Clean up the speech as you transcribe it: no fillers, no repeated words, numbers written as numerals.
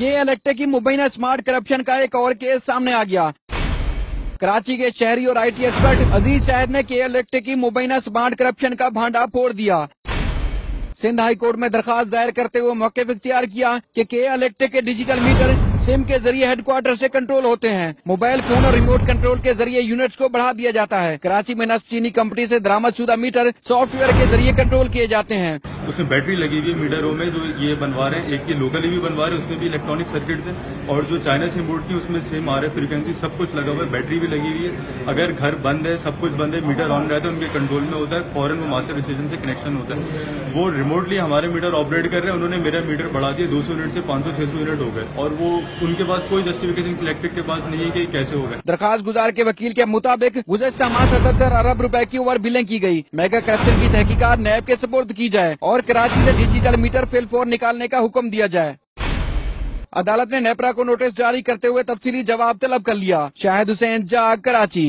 के इलेक्ट्रिक की मुबैना smart corruption का एक और केस सामने आ गया। कराची के शहरी और IT एक्सपर्ट अजीज शाहिद ने के इलेक्ट्रिक की मुबैना स्मार्ट करप्शन का भांडा फोड़ दिया। सिंध हाई कोर्ट में दरखास्त दायर करते हुए मौक़िफ़ इख्तियार किया कि के इलेक्ट्रिक के डिजिटल मीटर सिम के जरिए हेडक्वार्टर से कंट्रोल होते हैं। मोबाइल फोन और रिमोट कंट्रोल के जरिए यूनिट्स को बढ़ा दिया जाता है। कराची में नस्ब चीनी कंपनी से दरामद शुदा मीटर सॉफ्टवेयर के जरिए कंट्रोल किए जाते हैं। उसमें बैटरी लगी हुई है मीटरों में, जो ये बनवा रहे हैं, एक ये लोकली भी बनवा रहे हैं, उसमें भी इलेक्ट्रॉनिक सर्किट्स हैं, और जो चाइना से इम्पोर्ट की उसमें सिम आ रहे, फ्रीक्वेंसी सब कुछ लगा हुआ है, बैटरी भी लगी हुई है। अगर घर बंद है, सब कुछ बंद है, मीटर ऑन रहता है, उनके कंट्रोल में होता है, फौरन वो मास्टर डिसीजन से कनेक्शन होता है। वो रिमोटली हमारे मीटर ऑपरेट कर रहे हैं, उन्होंने मेरा मीटर बढ़ा दिया, 200 यूनिट से 500-600 यूनिट हो गए, और वो उनके पास कोई जस्टिफिकेशन इलेक्ट्रिक के पास नहीं है कि कैसे हो गए। दरखास्त गुजार के वकील के मुताबिक गुज़श्ता माह 77 अरब रुपए की ओवर बिलिंग की गई। मेगा करप्शन की तहकीकात नैब के सुपुर्द की जाए और कराची से डिजिटल मीटर फिलफौर निकालने का हुक्म दिया जाए। अदालत ने नेपरा को नोटिस जारी करते हुए तफसीली जवाब तलब कर लिया। शाहिद हुसैन, जाग, कराची।